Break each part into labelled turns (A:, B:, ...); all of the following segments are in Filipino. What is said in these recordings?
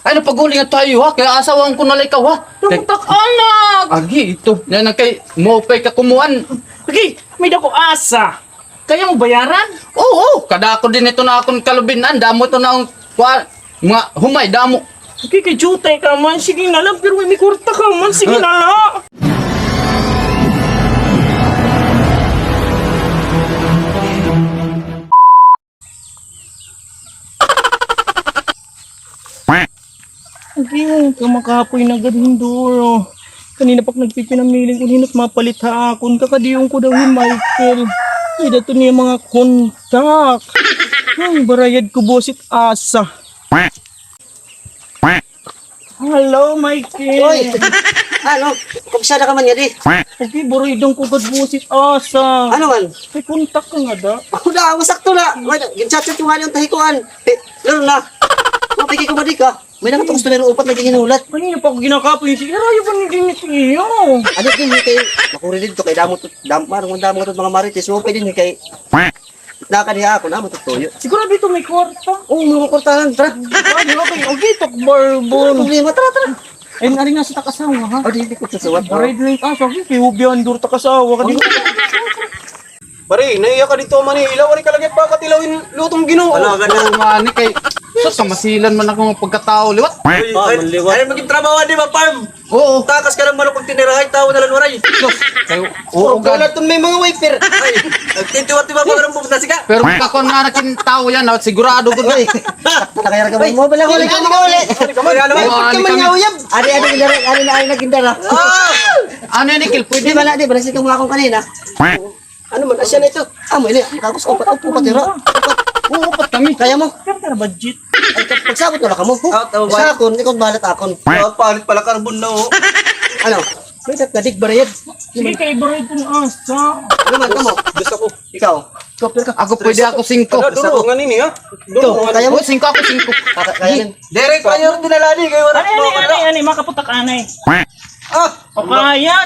A: Ay, napaguli nga tayo ha. Kaya asawan ko na ikaw ha.
B: Tumutak anak!
A: Agi, ito. Yan ang kay mopay ka kumuan.
B: Okay, may dako asa. Kaya mo bayaran?
A: Oo, kada ako din ito na akong kalubinan. Damo ito na akong mga humay, damo.
B: Okay, kay jutay ka man. Sige na lang, pero may kurta ka man. Sige na lang. Okay, kamakapoy na gading duro. Kanina pak nagpipinamiling kung hinot mapalit ha akon. Kakadiyong ko daw ni Michael. Ay, dato niya mga kontak. Ay, barayad ko bosit asa. Hello, Michael.
C: Oy! Ano? Kumpisada ka man nga di.
B: Okay, barayadong ko gad bosit asa.
C: Ano man?
B: May kontak ka nga da.
C: Ako na, masakto na. Ginchat-chat yung hali yung tahikuan. Lalo na. Mapigay ko ba di ka? May nakatong gusto meron upat naging hinulat.
B: Kanina pa ako kinakapoy. Sige, rayo pa naging iyo.
C: Ano din kay makuri dito kay damo to marong damo to mga marites. So pwede ni kay nakaniya ako na mo tutuyo.
B: Siguro dito may kwarta.
C: Oh, mga kortahan tra.
B: Ay, okay, okay, takbarbon.
C: Problema tra.
B: Ay, nari na sa takasawa, ha?
C: Oh, di ko sa suwat.
B: Barayad lang ka, sabi, kihubihan, dur takasawa ka dito.
D: Pare, naiya ka dito Manila, wari ka lagi pa katilawin lutong Ginoo.
A: Wala ka na umani kay... Sus, kamasilan man akong pagkatao. Liwat.
D: Ay, maging trabaho di ba, farm?
A: Oo.
D: Takas ka ng manok pag tinirahay, tao na lang waray.
A: Sus, kayo.
D: Oo,
A: Oo, gan.
D: wala may mga wiper. Ay, nagtintiwat di ba mga nang pupunta siya?
A: Pero kako na nakin tao yan, sigurado ko na.
C: Nakayara ka mo bala huli ka mga huli.
D: Kamay, alam mo.
A: Oo,
C: Ka man nga uyab. Ari gindara, ari na gindara.
A: Ano yan, Nikil? Pwede
C: Di ba na, di ba nasik mo akong kanina? Ano man asya na ito? Amo ini, kakos ko upo patira.
A: uupat kami.
C: Kaya mo?
B: Kaya na budget.
C: Ay, pagsabot wala ka mo.
D: Tama ba?
C: Sa akon, ikaw balat akon.
D: Palit pala karbon na oh.
C: Ano? May kadig barayad.
B: Sige, kay barayad ko ng asa.
C: Ano man kamo?
D: Gusto ko.
C: Ikaw. Ikaw pila ka.
A: Ako pwede ako 5.
D: Ano, dulo, nga nini ha?
C: Ikaw, kaya mo?
A: Oo, 5 ako 5.
C: Kaya din.
D: Derek, kanya rin dinalani kayo.
B: Ani, makaputak anay.
D: Ah!
B: O, kaya.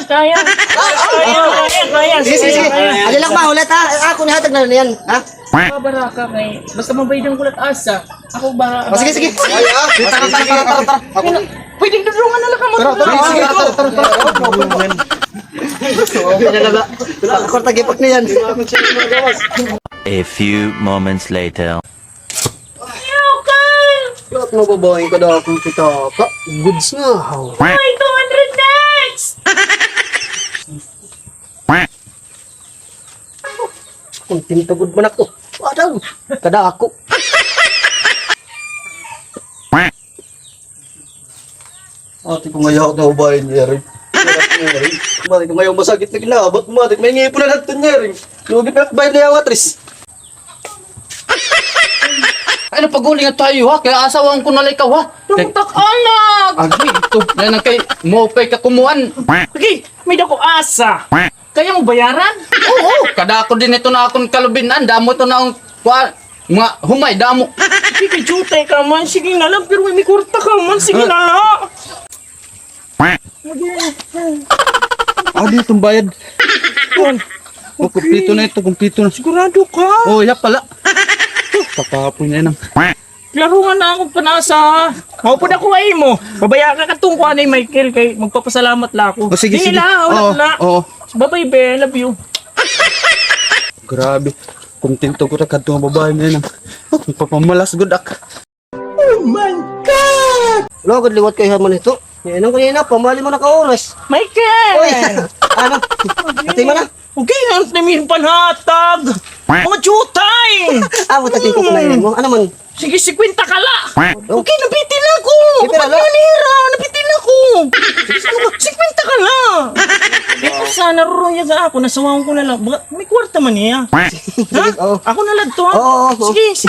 C: Sige. Ano lang mahulat ha? Ako ni hatag na yan. Ha?
B: Baraka kay, basta mabayad ang kulat asa. Ako ba?
C: O sige.
D: Ay ah!
A: Tara.
B: Pwedeng dudungan na lang ka mo.
A: Sige, tara.
C: Ako tagipak na yan.
E: A few moments later.
C: Lahat mo babaeng ka daw akong pitaka. Goods nga.
B: Ay, 200 next!
C: Kung tinutugod mo na ko. Wadaw. Kada ako. Ate ko ngayon ako na ubayin niya rin. Mati ko ngayon masakit na kinabot. Mati may ngipon na natin niya rin. Lugi pa akbayin na yung atris.
A: Ay, napaguli nga tayo ha. Kaya asawan ko na ikaw ha.
B: Tumutak anak!
A: Agi, ito. Yan ang kay mopay ka kumuan.
B: Okay, may dako asa. Kaya mo bayaran?
A: Oo, kada ako din ito na akong kalubinan. Damo ito na akong mga humay, damo.
B: Sige, jutay ka man. Sige na lang, pero may kurta ka man. Sige na lang.
A: Ah, dito ang bayad. Oh, kumpleto na ito, kumpleto na.
B: Sigurado ka.
A: Oh, ya pala. Pakapoy na yan.
B: Laro nga na akong panasa. Maupod ako ay mo. Babaya ka katong kuha ni Michael kay magpapasalamat la ako.
A: Oh, sige.
B: Hindi la,
A: Oo,
B: wala la.
A: oo.
B: Bye-bye, be. Love you.
A: Grabe. Kontento ko na kadto nga babae na yan. Oh, papamalas good ak.
C: Wala agad liwat kayo man ito. Yan ang kanina, pamali mo na ka-oras.
B: Michael!
C: Uy! Ano? Ati mo na?
B: Okay, ang namin panhatag. Mga jutay!
C: Tatin ko kunayin mo. Ano man?
B: Sige, 50 ka la.
C: Oh.
B: Okay, nabitin ako.
C: Sige, pero
B: Ba't
C: ala.
B: yun hira? Nabitin ako. Ano ba? 50 ka la. Ito sana roya sa ako. Nasawahan ko na lang. May kwarta man niya. Ha?
C: Oo.
B: Ako na lang to.
C: Oo.
B: Sige.